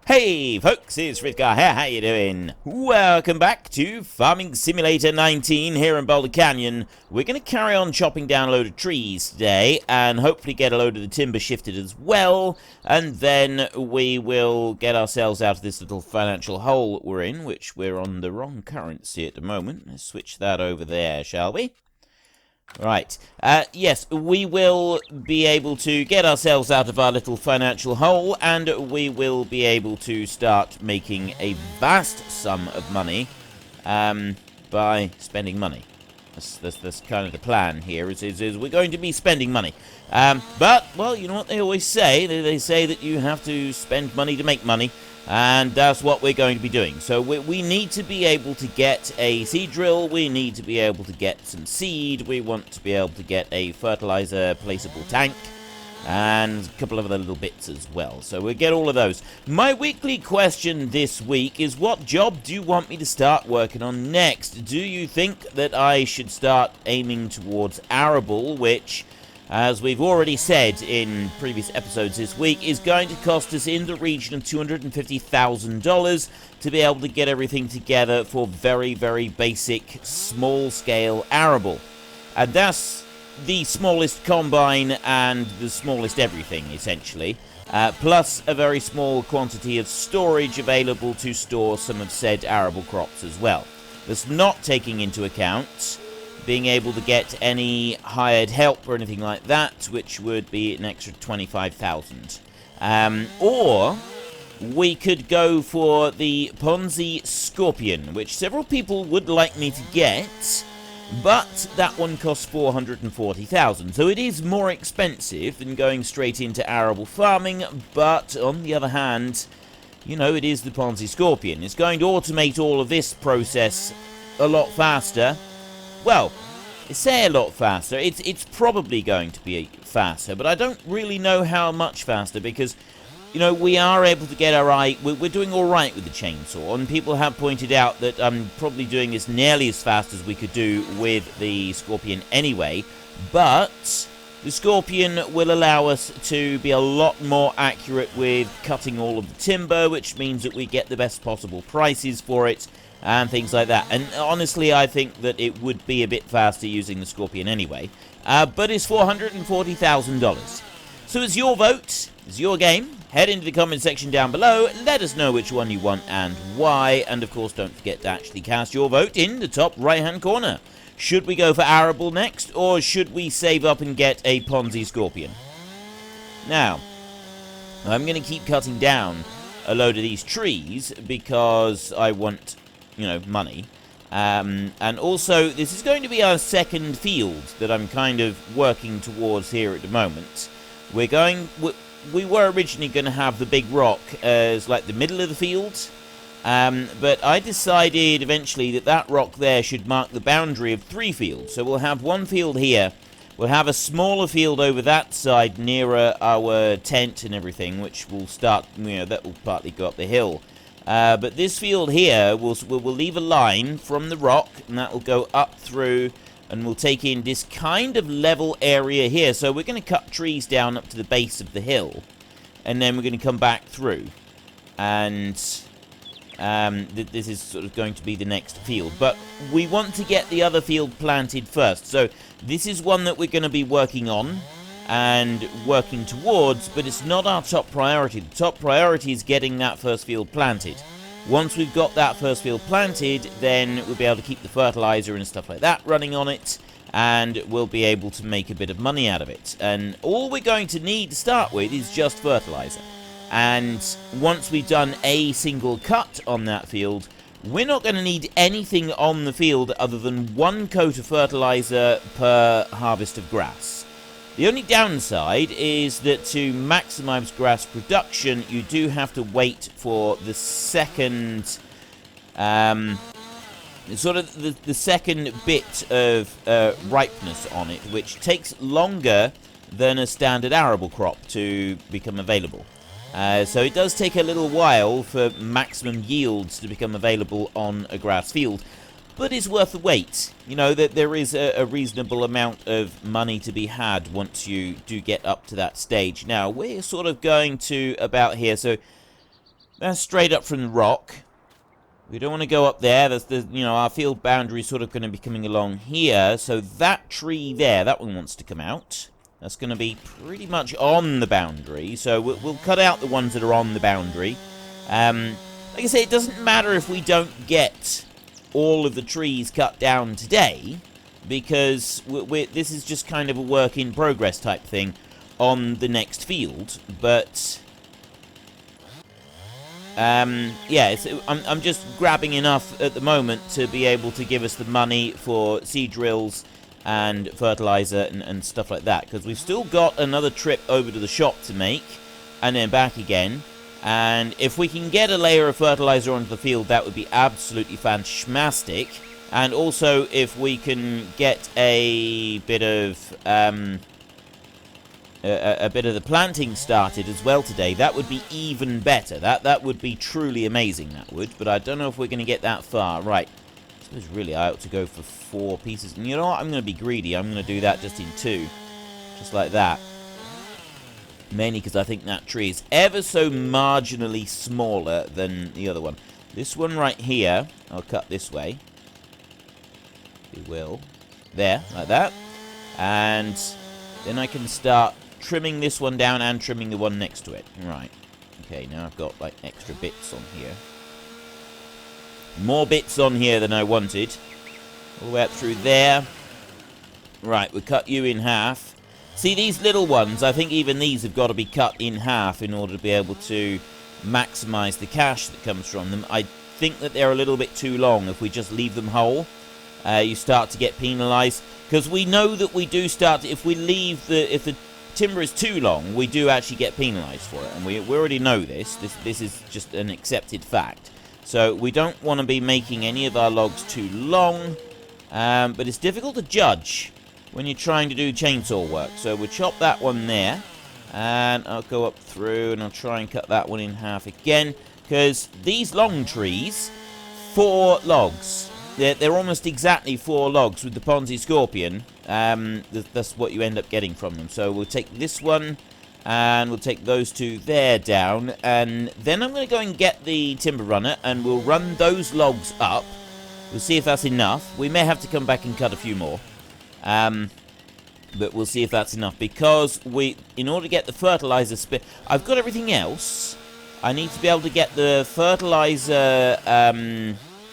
Hey folks, it's Frithgar here, how you doing? Welcome back to Farming Simulator 19 here in Boulder Canyon. We're going to carry on chopping down a load of trees today, and hopefully get a load of the timber shifted as well, and then we will get ourselves out of this little financial hole that we're in, which we're on the wrong currency at the moment. Let's switch that over there, shall we? Right, yes, we will be able to get ourselves out of our little financial hole, and we will be able to start making a vast sum of money by spending money. That's kind of the plan here, is we're going to be spending money. But, well, you know what they always say? They say that you have to spend money to make money. And that's what we're going to be doing. So we need to be able to get a seed drill, we need to be able to get some seed, we want to be able to get a fertilizer placeable tank, and a couple of other little bits as well. So we'll get all of those. My weekly question this week is, what job do you want me to start working on next? Do you think that I should start aiming towards arable, which, as we've already said in previous episodes this week, is going to cost us in the region of $250,000 to be able to get everything together for very, very basic, small-scale arable. And that's the smallest combine and the smallest everything, essentially. Plus a very small quantity of storage available to store some of said arable crops as well. That's not taking into account being able to get any hired help or anything like that, which would be an extra $25,000. Or we could go for the Ponzi Scorpion, which several people would like me to get, but that one costs $440,000. So it is more expensive than going straight into arable farming, but on the other hand, you know, it is the Ponzi Scorpion. It's going to automate all of this process a lot faster. Well, say a lot faster. It's probably going to be faster, but I don't really know how much faster, because, you know, we are able to get we're doing all right with the chainsaw, and people have pointed out that I'm probably doing this nearly as fast as we could do with the Scorpion anyway, but the Scorpion will allow us to be a lot more accurate with cutting all of the timber, which means that we get the best possible prices for it, and things like that. And honestly, I think that it would be a bit faster using the Scorpion anyway. But it's $440,000. So it's your vote, it's your game. Head into the comment section down below, let us know which one you want and why. And of course, don't forget to actually cast your vote in the top right-hand corner. Should we go for arable next, or should we save up and get a Ponzi Scorpion? Now, I'm going to keep cutting down a load of these trees because I want, you know, money. And also, this is going to be our second field that I'm kind of working towards here at the moment. We were originally going to have the big rock as like the middle of the field, but I decided eventually that that rock there should mark the boundary of 3 fields. So we'll have one field here, we'll have a smaller field over that side nearer our tent and everything, which will start, you know, that will partly go up the hill. But this field here, we'll leave a line from the rock, and that will go up through, and we'll take in this kind of level area here. So we're going to cut trees down up to the base of the hill, and then we're going to come back through. And this is sort of going to be the next field. But we want to get the other field planted first. So this is one that we're going to be working on and working towards, but it's not our top priority. The top priority is getting that first field planted. Once we've got that first field planted, then we'll be able to keep the fertilizer and stuff like that running on it, and we'll be able to make a bit of money out of it. And all we're going to need to start with is just fertilizer. And once we've done a single cut on that field, we're not going to need anything on the field other than 1 coat of fertilizer per harvest of grass. The only downside is that to maximize grass production, you do have to wait for the second, sort of the second bit of ripeness on it, which takes longer than a standard arable crop to become available. So it does take a little while for maximum yields to become available on a grass field. But it's worth the wait. You know, that there is a reasonable amount of money to be had once you do get up to that stage. Now, we're sort of going to about here. So That's straight up from the rock. We don't want to go up there. That's the, you know, our field boundary is sort of going to be coming along here. So that tree there, that one wants to come out. That's going to be pretty much on the boundary. So we'll cut out the ones that are on the boundary. Like I say, it doesn't matter if we don't get all of the trees cut down today, because this is just kind of a work in progress type thing on the next field. But yeah, I'm just grabbing enough at the moment to be able to give us the money for seed drills and fertilizer and stuff like that, because we've still got another trip over to the shop to make and then back again. And if we can get a layer of fertilizer onto the field, that would be absolutely fantastic. And also, if we can get a bit of the planting started as well today, that would be even better. That would be truly amazing, that would. But I don't know if we're going to get that far. Right. I suppose really I ought to go for 4 pieces. And you know what? I'm going to be greedy. I'm going to do that just in 2. Just like that. Mainly because I think that tree is ever so marginally smaller than the other one. This one right here, I'll cut this way. We will. There, like that. And then I can start trimming this one down and trimming the one next to it. Right. Okay, now I've got, like, extra bits on here. More bits on here than I wanted. All the way up through there. Right, we'll cut you in half. See, these little ones, I think even these have got to be cut in half in order to be able to maximize the cash that comes from them. I think that they're a little bit too long if we just leave them whole. You start to get penalized, because we know that we do start to, if the timber is too long, we do actually get penalized for it, and we already know this. This is just an accepted fact. So we don't want to be making any of our logs too long, but it's difficult to judge when you're trying to do chainsaw work. So we'll chop that one there, and I'll go up through and I'll try and cut that one in half again, because these long trees, 4 logs. They're almost exactly 4 logs with the Ponzi Scorpion. That's what you end up getting from them. So we'll take this one, and we'll take those 2 there down, and then I'm going to go and get the timber runner, and we'll run those logs up. We'll see if that's enough. We may have to come back and cut a few more. But we'll see if that's enough, because in order to get the fertilizer I've got everything else. I need to be able to get the fertilizer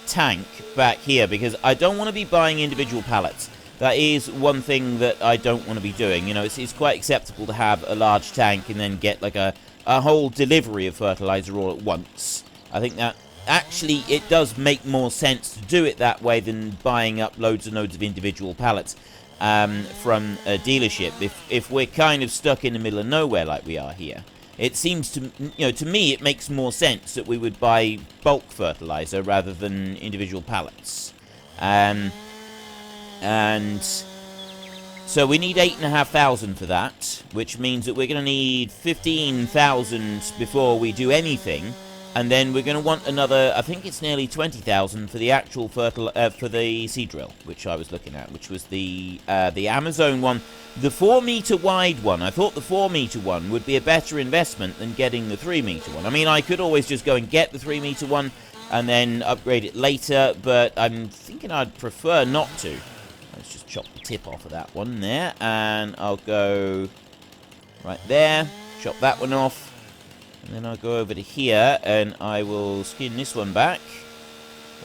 tank back here, because I don't want to be buying individual pallets. That is one thing that I don't want to be doing. You know, it's quite acceptable to have a large tank and then get like a whole delivery of fertilizer all at once. I think that actually it does make more sense to do it that way than buying up loads and loads of individual pallets from a dealership. If we're kind of stuck in the middle of nowhere like we are here, it seems to me it makes more sense that we would buy bulk fertilizer rather than individual pallets. And so we need 8,500 for that, which means that we're going to need 15,000 before we do anything. And then we're going to want another, I think it's nearly 20,000 for the actual for the seed drill, which I was looking at, which was the Amazon one, the 4-meter wide one. I thought the 4-meter one would be a better investment than getting the 3-meter one. I mean, I could always just go and get the 3-meter one and then upgrade it later, but I'm thinking I'd prefer not to. Let's just chop the tip off of that one there, and I'll go right there, chop that one off. And then I'll go over to here, and I will skin this one back,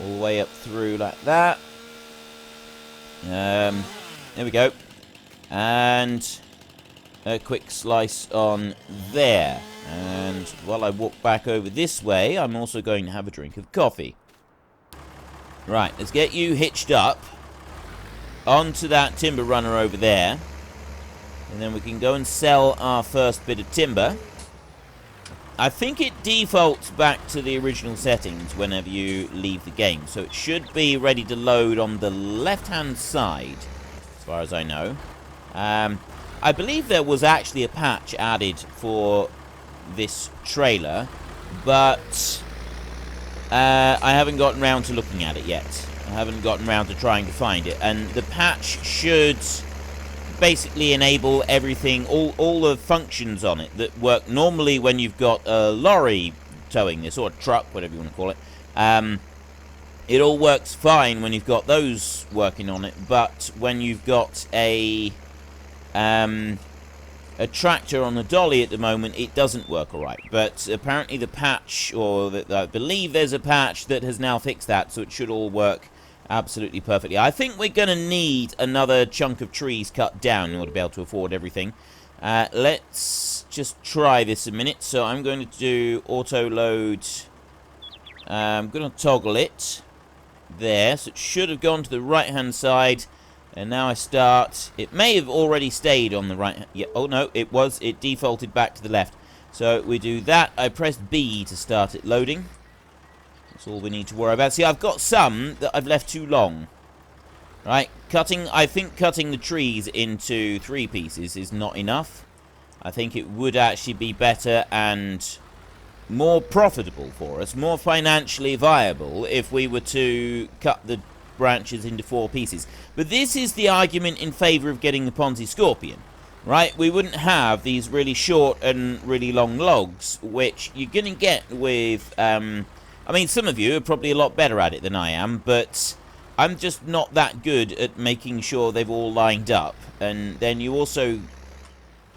all the way up through like that. There we go. And a quick slice on there. And while I walk back over this way, I'm also going to have a drink of coffee. Right, let's get you hitched up onto that timber runner over there. And then we can go and sell our first bit of timber. I think it defaults back to the original settings whenever you leave the game. So it should be ready to load on the left-hand side, as far as I know. I believe there was actually a patch added for this trailer, but I haven't gotten around to looking at it yet. I haven't gotten around to trying to find it. And the patch should basically enable everything, all the functions on it that work normally when you've got a lorry towing this, or a truck, whatever you want to call it. It all works fine when you've got those working on it, but when you've got a tractor on the dolly at the moment, it doesn't work alright. But apparently the patch, or I believe there's a patch that has now fixed that, so it should all work absolutely perfectly. I think we're going to need another chunk of trees cut down in order to be able to afford everything. Let's just try this a minute. So I'm going to do auto load. I'm going to toggle it there, so it should have gone to the right hand side. And now I start. It may have already stayed on the right. Yeah. Oh no, it defaulted back to the left. So we do that. I press B to start it loading. That's all we need to worry about. See, I've got some that I've left too long. Right, I think cutting the trees into 3 pieces is not enough. I think it would actually be better and more profitable for us, more financially viable, if we were to cut the branches into 4 pieces. But this is the argument in favor of getting the Ponzi Scorpion, right? We wouldn't have these really short and really long logs, which you're going to get with, I mean, some of you are probably a lot better at it than I am, but I'm just not that good at making sure they've all lined up. And then you also,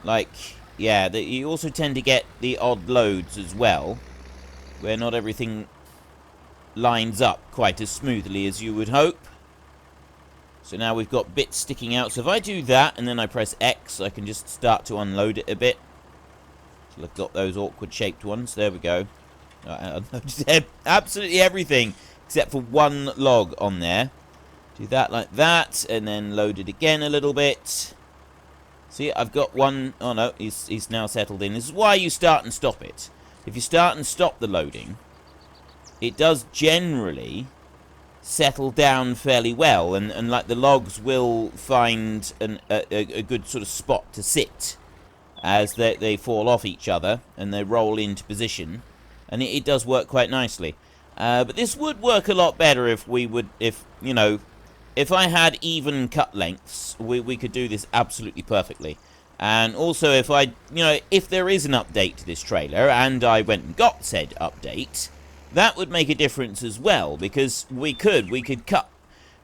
like, yeah, you also tend to get the odd loads as well, where not everything lines up quite as smoothly as you would hope. So now we've got bits sticking out. So if I do that and then I press X, I can just start to unload it a bit. So I've got those awkward shaped ones. There we go. I unloaded absolutely everything except for 1 log on there. Do that like that, and then load it again a little bit. See, I've got 1. Oh no, he's now settled in. This is why you start and stop it. If you start and stop the loading, it does generally settle down fairly well, and like the logs will find a good sort of spot to sit as they fall off each other and they roll into position, and it does work quite nicely. But this would work a lot better if I had even cut lengths. We could do this absolutely perfectly. And also if there is an update to this trailer, and I went and got said update, that would make a difference as well, because we could cut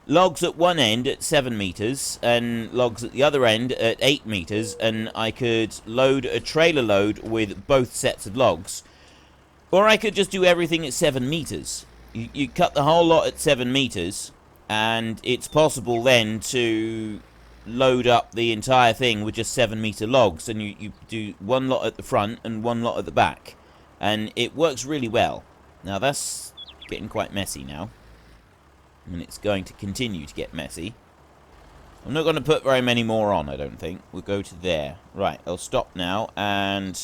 logs at one end at 7 meters and logs at the other end at 8 meters, and I could load a trailer load with both sets of logs. Or I could just do everything at 7 meters. You cut the whole lot at 7 meters, and it's possible then to load up the entire thing with just 7-meter logs, and you do 1 lot at the front and 1 lot at the back, and it works really well. Now that's getting quite messy now, and it's going to continue to get messy. I'm not going to put very many more on, I don't think. We'll go to there. Right, I'll stop now, and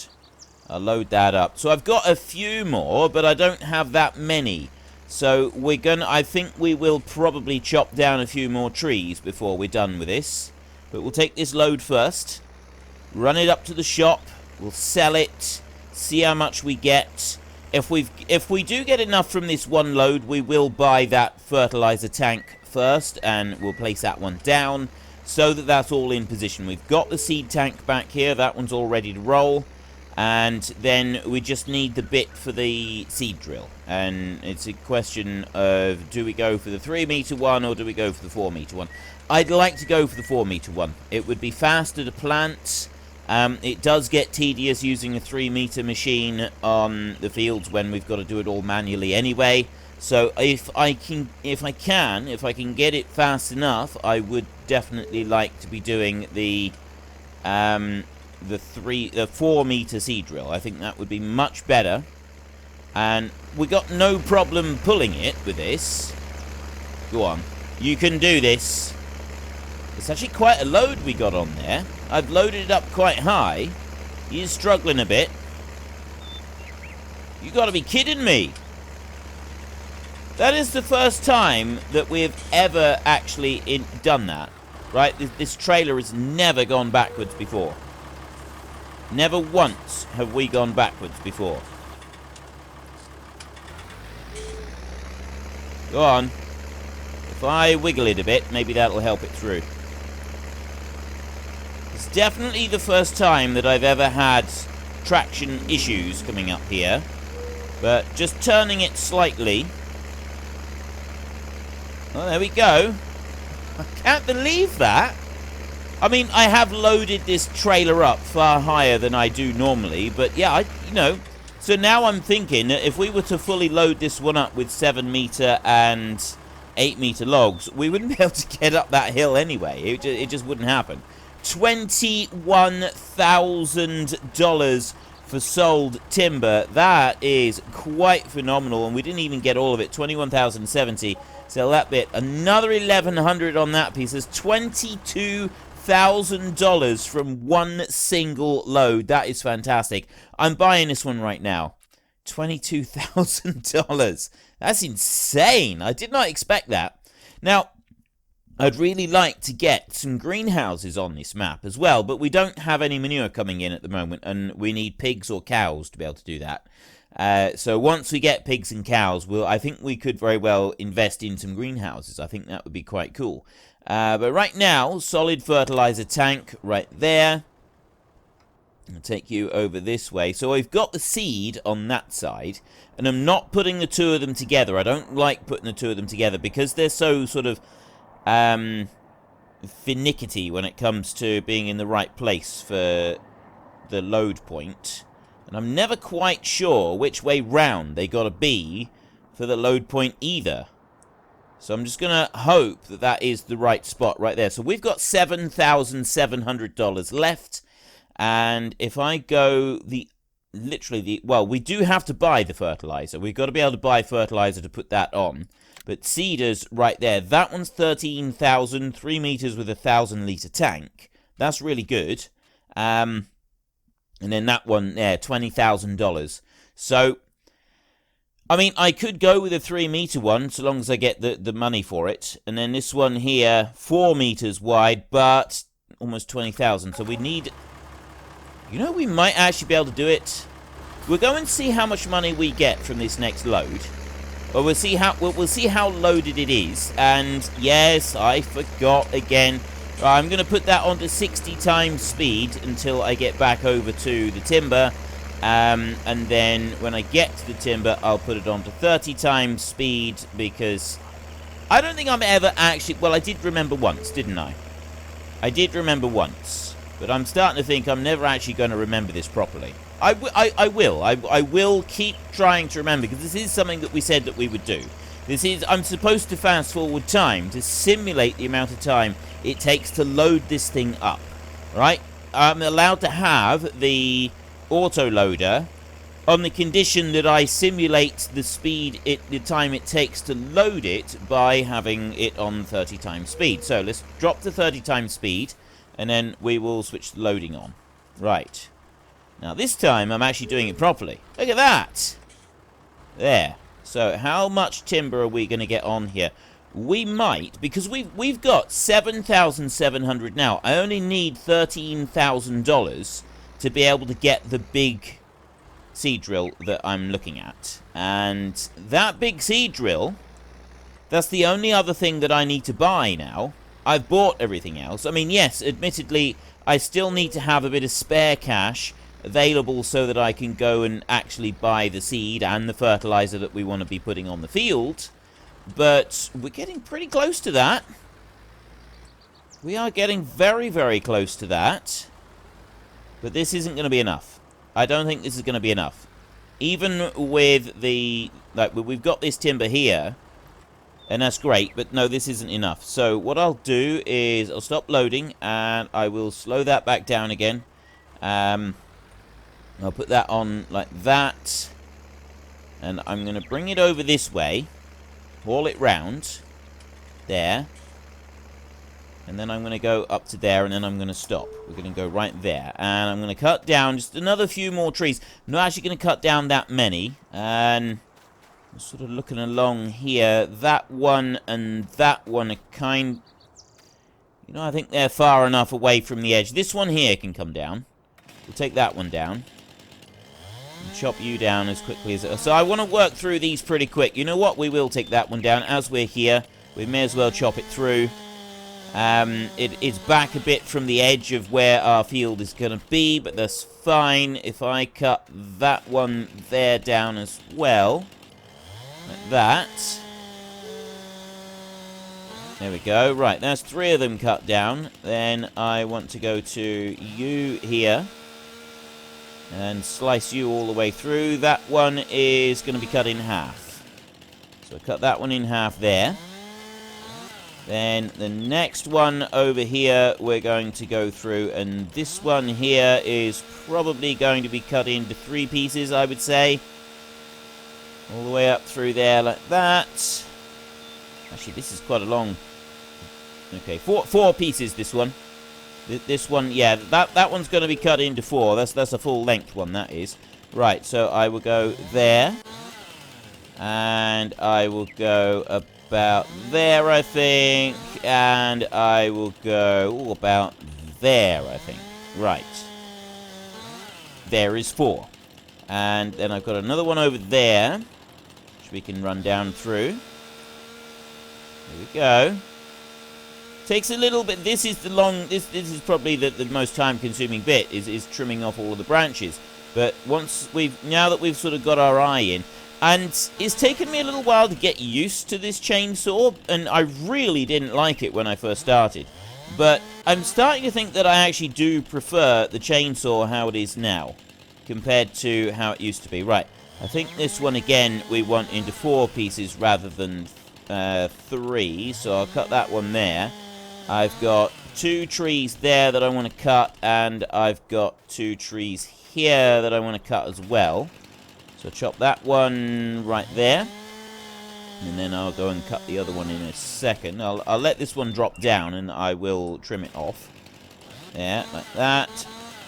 I'll load that up. So I've got a few more, but I don't have that many. So I think we will probably chop down a few more trees before we're done with this. But we'll take this load first, run it up to the shop, we'll sell it, see how much we get. If we do get enough from this 1 load, we will buy that fertilizer tank first, and we'll place that one down so that that's all in position. We've got the seed tank back here, that one's all ready to roll. And then we just need the bit for the seed drill. And it's a question of, do we go for the 3-meter one or do we go for the 4-meter one? I'd like to go for the 4-meter one. It would be faster to plant. It does get tedious using a 3-meter machine on the fields when we've got to do it all manually anyway. So if I can get it fast enough, I would definitely like to be doing the 4-meter seed drill. I think that would be much better, and we got no problem pulling it with this. Go on, you can do this. It's actually quite a load we got on there. I've loaded it up quite high. He's struggling a bit. You gotta be kidding me. That is the first time that we've ever actually done that, right? This trailer has never gone backwards before. Never once have we gone backwards before. Go on. If I wiggle it a bit, maybe that'll help it through. It's definitely the first time that I've ever had traction issues coming up here. But just turning it slightly. Oh, there we go. I can't believe that. I mean, I have loaded this trailer up far higher than I do normally, but yeah, so now I'm thinking that if we were to fully load this one up with 7-meter and 8-meter logs, we wouldn't be able to get up that hill anyway. It just wouldn't happen. $21,000 for sold timber. That is quite phenomenal, and we didn't even get all of it. 21,070. Sell that bit. Another 1,100 on that piece. There's $22,000 from one single load. That is fantastic. I'm buying this one right now. $22,000. That's insane. I did not expect that. Now, I'd really like to get some greenhouses on this map as well, but we don't have any manure coming in at the moment, and we need pigs or cows to be able to do that. So once we get pigs and cows, I think we could very well invest in some greenhouses. I think that would be quite cool. But right now, solid fertilizer tank right there. I'll take you over this way. So I've got the seed on that side, and I'm not putting the two of them together. I don't like putting the two of them together because they're so sort of finicky when it comes to being in the right place for the load point. And I'm never quite sure which way round they gotta be for the load point either. So I'm just gonna hope that that is the right spot right there. So we've got $7,700 left. And if I go well, we do have to buy the fertilizer. We've got to be able to buy fertilizer to put that on. But seeders right there, that one's 13,000, 3 meters with a 1,000-liter tank. That's really good. And then that one there, $20,000. So, I mean, I could go with a 3-meter one, so long as I get the money for it. And then this one here, 4 meters wide, but almost 20,000. So we need... You know, we might actually be able to do it. We'll go and see how much money we get from this next load. Or we'll see how loaded it is. And yes, I forgot again. Right, I'm going to put that onto 60 times speed until I get back over to the timber. And then when I get to the timber, I'll put it onto 30 times speed because I don't think I'm ever actually... Well, I did remember once, didn't I? I did remember once. But I'm starting to think I'm never actually going to remember this properly. I will keep trying to remember, because this is something that we said that we would do. I'm supposed to fast forward time to simulate the amount of time it takes to load this thing up. Right? I'm allowed to have the autoloader on the condition that I simulate the time it takes to load it by having it on 30 times speed. So let's drop to 30 times speed. And then we will switch the loading on. Right. Now this time I'm actually doing it properly. Look at that! There. So how much timber are we going to get on here? We might, because we've got 7,700 now. I only need $13,000 to be able to get the big seed drill that I'm looking at. And that big seed drill, that's the only other thing that I need to buy now. I've bought everything else. I mean, yes, admittedly, I still need to have a bit of spare cash available so that I can go and actually buy the seed and the fertilizer that we want to be putting on the field. But we're getting pretty close to that. We are getting very, very close to that. But this isn't going to be enough. I don't think this is going to be enough. Even with the... Like, we've got this timber here. And that's great, but no, this isn't enough. So what I'll do is I'll stop loading, and I will slow that back down again. I'll put that on like that. And I'm going to bring it over this way. Haul it round. There. And then I'm going to go up to there, and then I'm going to stop. We're going to go right there. And I'm going to cut down just another few more trees. I'm not actually going to cut down that many. And... sort of looking along here, that one and that one are kind... You know, I think they're far enough away from the edge. This one here can come down. We'll take that one down. And chop you down as quickly as... So I want to work through these pretty quick. You know what? We will take that one down. As we're here, we may as well chop it through. It's back a bit from the edge of where our field is going to be, but that's fine. If I cut that one there down as well, like that. There we go. Right, there's 3 of them cut down. Then I want to go to you here and slice you all the way through. That one is going to be cut in half. So I cut that one in half there. Then the next one over here we're going to go through, and this one here is probably going to be cut into 3 pieces, I would say. All the way up through there like that. Actually, this is quite a long... Okay, four pieces, this one. This one, yeah, that one's going to be cut into 4. That's a full-length one, that is. Right, so I will go there. And I will go about there, I think. And I will go about there, I think. Right. There is 4. And then I've got another one over there, which we can run down through. There we go. Takes a little bit. This is the long. This is probably the most time-consuming bit. Is trimming off all of the branches. But now that we've sort of got our eye in, and it's taken me a little while to get used to this chainsaw, and I really didn't like it when I first started. But I'm starting to think that I actually do prefer the chainsaw how it is now, compared to how it used to be. Right. I think this one again we want into 4 pieces rather than 3, so I'll cut that one there. I've got 2 trees there that I want to cut, and I've got 2 trees here that I want to cut as well. So chop that one right there, and then I'll go and cut the other one in a second. I'll let this one drop down, and I will trim it off. There, like that.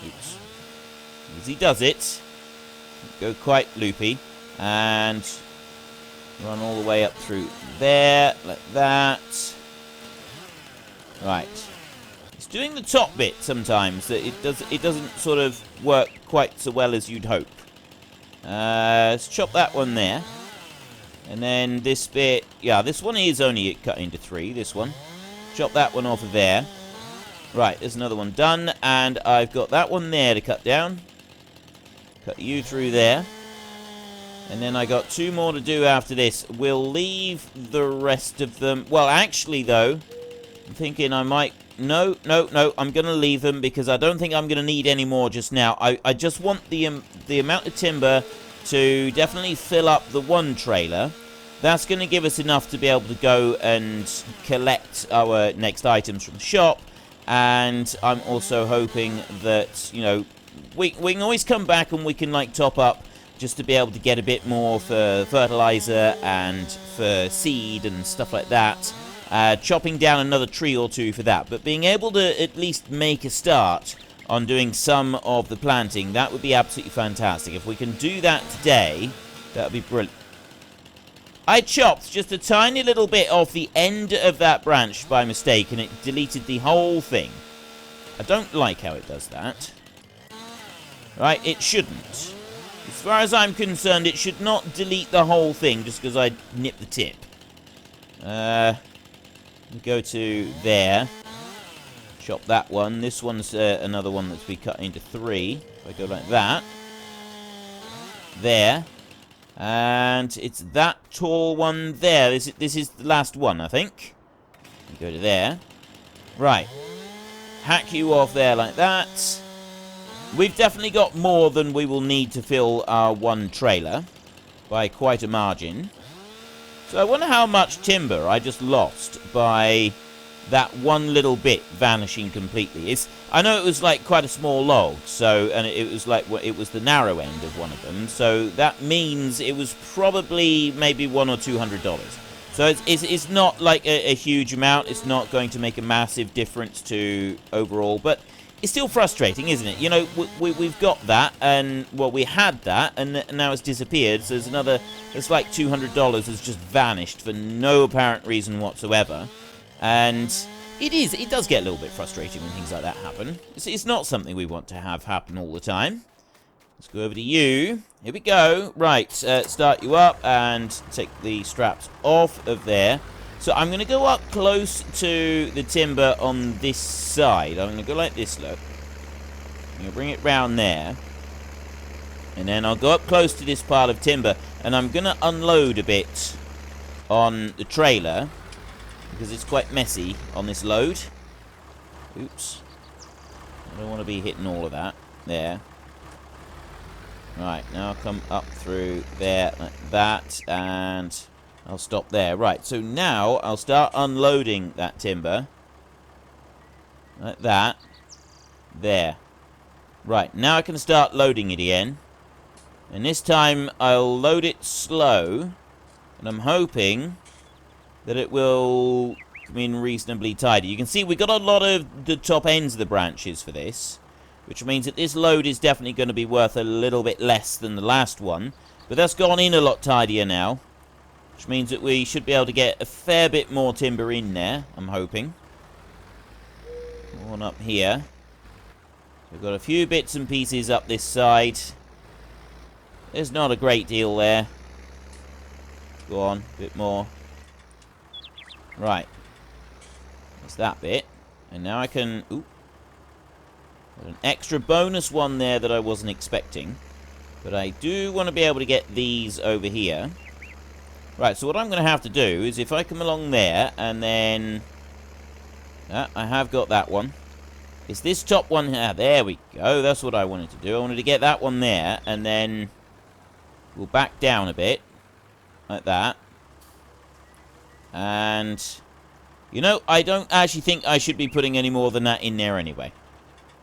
Oops. As he does it, go quite loopy, and run all the way up through there, like that. Right. It's doing the top bit sometimes that it doesn't sort of work quite so well as you'd hope. Let's chop that one there. And then this bit, yeah, this one is only cut into 3, this one. Chop that one off of there. Right, there's another one done, and I've got that one there to cut down. Cut you through there. And then I got 2 more to do after this. We'll leave the rest of them. Well, actually, though, I'm thinking I might... No, I'm going to leave them because I don't think I'm going to need any more just now. I just want the amount of timber to definitely fill up the 1 trailer. That's going to give us enough to be able to go and collect our next items from the shop. And I'm also hoping that, you know, we can always come back and we can, like, top up just to be able to get a bit more for fertilizer and for seed and stuff like that. Chopping down another tree or 2 for that. But being able to at least make a start on doing some of the planting, that would be absolutely fantastic. If we can do that today, that would be brilliant. I chopped just a tiny little bit off the end of that branch by mistake, and it deleted the whole thing. I don't like how it does that. Right, it shouldn't. As far as I'm concerned, it should not delete the whole thing just because I nipped the tip. Go to there. Chop that one. This one's another one that's been cut into 3. If I go like that. There. And it's that tall one there. This is the last one, I think. Go to there. Right. Hack you off there like that. We've definitely got more than we will need to fill our 1 trailer. By quite a margin. So I wonder how much timber I just lost by that 1 little bit vanishing completely. I know it was like quite a small log, so, and it was like, it was the narrow end of one of them, so that means it was probably maybe $100 or $200. So it's not like a huge amount. It's not going to make a massive difference to overall, but it's still frustrating, isn't it? You know, we've got that, and, well, we had that, and now it's disappeared, so there's another, it's like $200 has just vanished for no apparent reason whatsoever. And it does get a little bit frustrating when things like that happen. It's not something we want to have happen all the time. Let's go over to you. Here we go. Right, start you up and take the straps off of there. So I'm going to go up close to the timber on this side. I'm going to go like this, look. I'm going to bring it round there. And then I'll go up close to this pile of timber. And I'm going to unload a bit on the trailer, because it's quite messy on this load. Oops. I don't want to be hitting all of that. There. Right, now I'll come up through there like that, and I'll stop there. Right, so now I'll start unloading that timber. Like that. There. Right, now I can start loading it again. And this time I'll load it slow, and I'm hoping that it will come in reasonably tidy. You can see we got a lot of the top ends of the branches for this, which means that this load is definitely going to be worth a little bit less than the last one. But that's gone in a lot tidier now, which means that we should be able to get a fair bit more timber in there, I'm hoping. One up here. We've got a few bits and pieces up this side. There's not a great deal there. Go on, a bit more. Right. That's that bit. And now I can... Ooh. Got an extra bonus one there that I wasn't expecting. But I do want to be able to get these over here. Right, so what I'm going to have to do is if I come along there and then... I have got that one. It's this top one here. There we go. That's what I wanted to do. I wanted to get that one there, and then we'll back down a bit. Like that. And, you know, I don't actually think I should be putting any more than that in there anyway.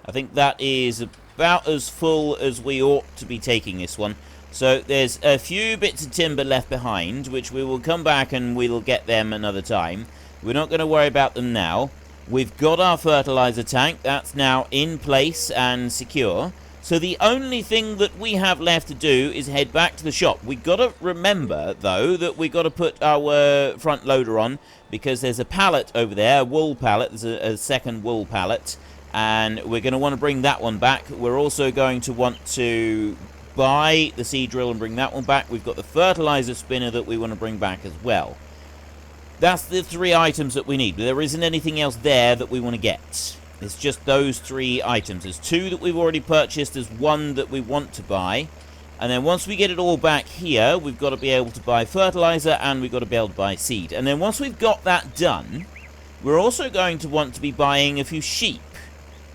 I think that is about as full as we ought to be taking this one. So there's a few bits of timber left behind, which we will come back and we'll get them another time. We're not going to worry about them now. We've got our fertilizer tank. That's now in place and secure. So the only thing that we have left to do is head back to the shop. We've got to remember, though, that we've got to put our front loader on, because there's a pallet over there, a wool pallet. There's a second wool pallet, and we're going to want to bring that one back. We're also going to want to buy the seed drill and bring that one back. We've got the fertilizer spinner that we want to bring back as well. That's the 3 items that we need. There isn't anything else there that we want to get. It's just those 3 items. There's 2 that we've already purchased. There's 1 that we want to buy. And then once we get it all back here, we've got to be able to buy fertilizer and we've got to be able to buy seed. And then once we've got that done, we're also going to want to be buying a few sheep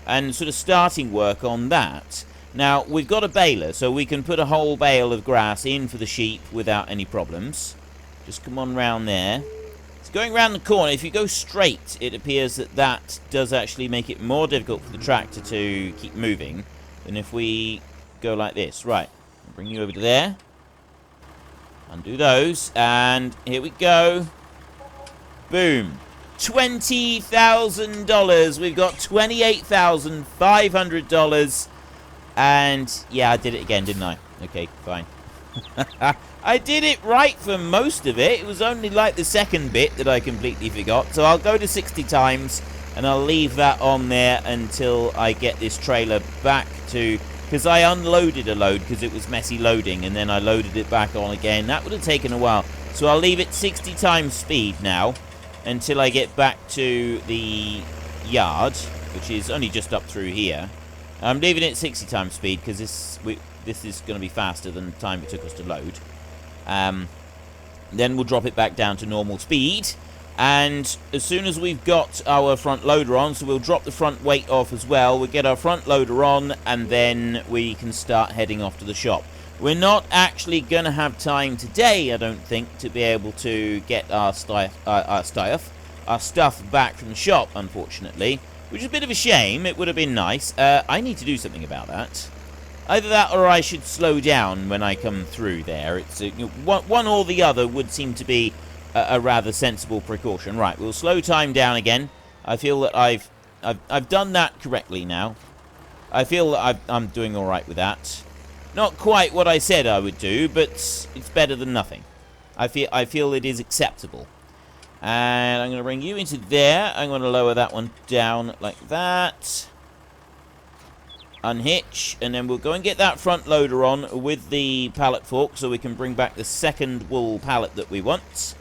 and sort of starting work on that. Now, we've got a baler, so we can put a whole bale of grass in for the sheep without any problems. Just come on round there. Going around the corner, if you go straight, it appears that that does actually make it more difficult for the tractor to keep moving than if we go like this. Right, I'll bring you over to there. Undo those, and here we go. Boom. $20,000. We've got $28,500. And, yeah, I did it again, didn't I? Okay, fine. I did it right for most of it. It was only like the second bit that I completely forgot. So I'll go to 60 times and I'll leave that on there until I get this trailer back to... Because I unloaded a load because it was messy loading, and then I loaded it back on again. That would have taken a while. So I'll leave it 60 times speed now until I get back to the yard, which is only just up through here. I'm leaving it 60 times speed because this is going to be faster than the time it took us to load. Then we'll drop it back down to normal speed, and as soon as we've got our front loader on, so we'll drop the front weight off as well, we'll get our front loader on, and then we can start heading off to the shop. We're not actually going to have time today, I don't think, to be able to get our stuff back from the shop, unfortunately, which is a bit of a shame. It would have been nice. I need to do something about that. Either that or I should slow down when I come through there. It's one or the other would seem to be a rather sensible precaution. Right, we'll slow time down again. I feel that I've done that correctly now. I feel that I'm doing all right with that. Not quite what I said I would do, but it's better than nothing. I feel it is acceptable. And I'm going to bring you into there. I'm going to lower that one down like that. Unhitch, and then we'll go and get that front loader on with the pallet fork so we can bring back the second wool pallet that we want.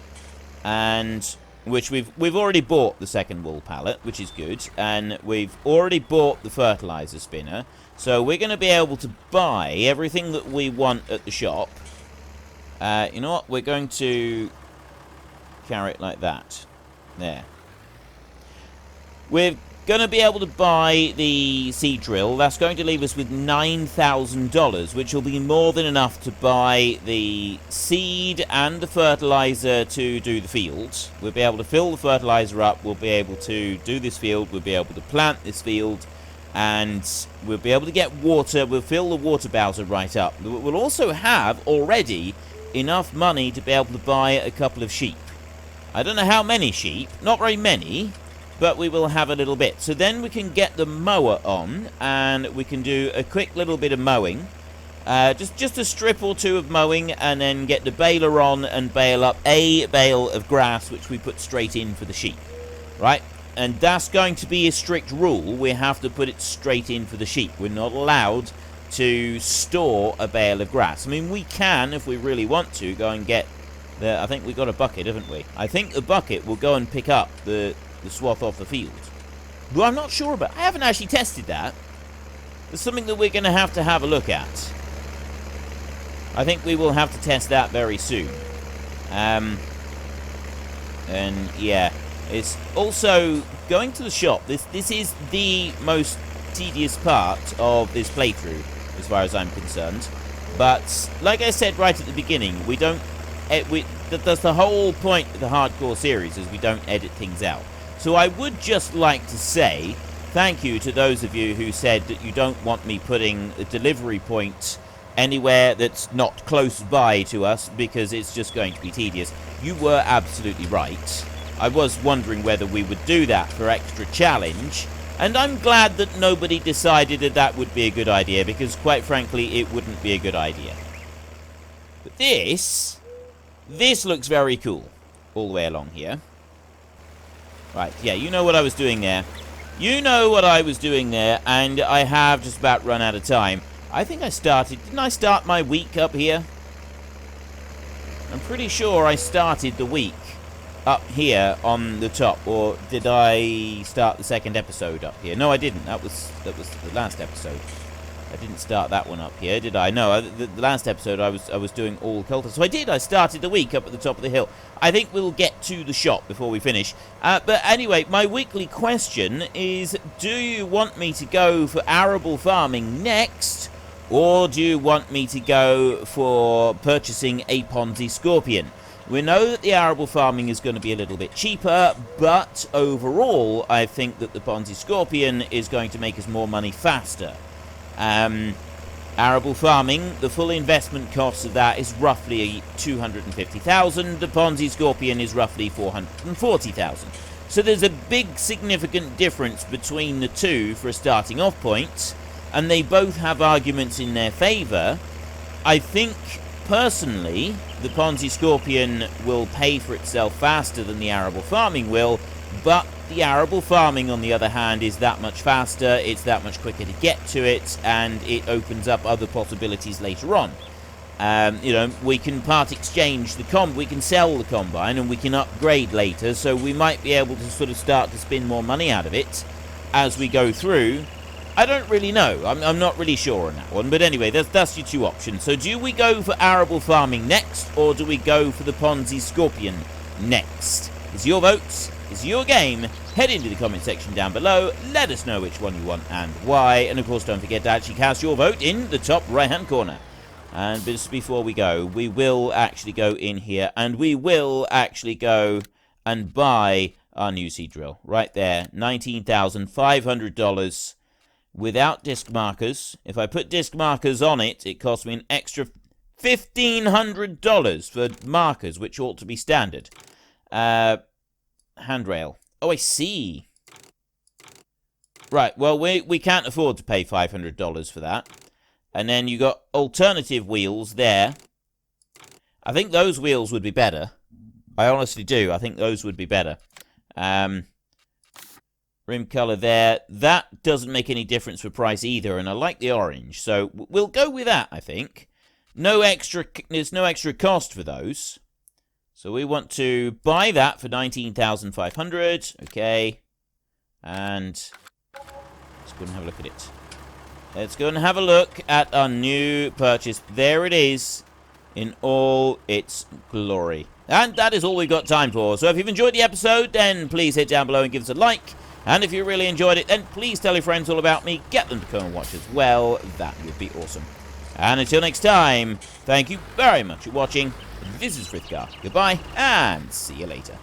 And which we've already bought the second wool pallet, which is good, and we've already bought the fertilizer spinner, so we're going to be able to buy everything that we want at the shop. You know what? We're going to carry it like that. There. We're going to be able to buy the seed drill. That's going to leave us with $9,000, which will be more than enough to buy the seed and the fertilizer to do the fields. We'll be able to fill the fertilizer up. We'll be able to do this field. We'll be able to plant this field. And we'll be able to get water. We'll fill the water bowser right up. We'll also have already enough money to be able to buy a couple of sheep. I don't know how many sheep. Not very many. But we will have a little bit. So then we can get the mower on, and we can do a quick little bit of mowing. Just a strip or two of mowing, and then get the baler on and bale up a bale of grass, which we put straight in for the sheep. Right? And that's going to be a strict rule. We have to put it straight in for the sheep. We're not allowed to store a bale of grass. I mean, we can, if we really want to, go and get the... I think we got a bucket, haven't we? I think the bucket will go and pick up the swath off the field. Well, I'm not sure about. I haven't actually tested that. It's something that we're going to have a look at. I think we will have to test that very soon. And yeah, it's also going to the shop. This is the most tedious part of this playthrough, as far as I'm concerned. But like I said right at the beginning, we don't. That's the whole point of the hardcore series, is we don't edit things out. So I would just like to say thank you to those of you who said that you don't want me putting a delivery point anywhere that's not close by to us because it's just going to be tedious. You were absolutely right. I was wondering whether we would do that for extra challenge, and I'm glad that nobody decided that that would be a good idea, because quite frankly it wouldn't be a good idea. But this looks very cool all the way along here. Right, yeah, you know what I was doing there. You know what I was doing there, and I have just about run out of time. I think I started... Didn't I start my week up here? I'm pretty sure I started the week up here on the top. Or did I start the second episode up here? No, I didn't. That was the last episode. I didn't start that one up here, did I? No, the last episode I was doing all cultists. So I did. I started the week up at the top of the hill. I think we'll get to the shop before we finish. But anyway, my weekly question is, do you want me to go for arable farming next? Or do you want me to go for purchasing a Ponzi Scorpion? We know that the arable farming is going to be a little bit cheaper, but overall, I think that the Ponzi Scorpion is going to make us more money faster. Arable farming, the full investment cost of that is roughly $250,000. The Ponzi Scorpion is roughly $440,000. So there's a big significant difference between the two for a starting off point, and they both have arguments in their favour. I think, personally, the Ponzi Scorpion will pay for itself faster than the arable farming will, but the arable farming, on the other hand, is that much faster, it's that much quicker to get to it, and it opens up other possibilities later on. You know, we can part exchange the we can sell the combine, and we can upgrade later, so we might be able to sort of start to spin more money out of it as we go through. I don't really know. I'm not really sure on that one, but anyway, that's your two options. So do we go for arable farming next, or do we go for the Ponzi Scorpion next? It's your votes. It's your game. Head into the comment section down below. Let us know which one you want and why. And of course, don't forget to actually cast your vote in the top right-hand corner. And just before we go, we will actually go in here, and we will actually go and buy our new seed drill. Right there, $19,500 without disc markers. If I put disc markers on it, it costs me an extra $1,500 for markers, which ought to be standard. Handrail. Oh, I see. Right, well, we can't afford to pay $500 for that. And then you got alternative wheels there. I think those wheels would be better. I honestly do. I think those would be better. Rim color there. That doesn't make any difference for price either, and I like the orange. So we'll go with that, I think. There's no extra cost for those. So we want to buy that for 19,500. Okay. And let's go and have a look at it. Let's go and have a look at our new purchase. There it is in all its glory. And that is all we've got time for. So if you've enjoyed the episode, then please hit down below and give us a like. And if you really enjoyed it, then please tell your friends all about me. Get them to come and watch as well. That would be awesome. And until next time, thank you very much for watching. This is Frithgar. Goodbye, and see you later.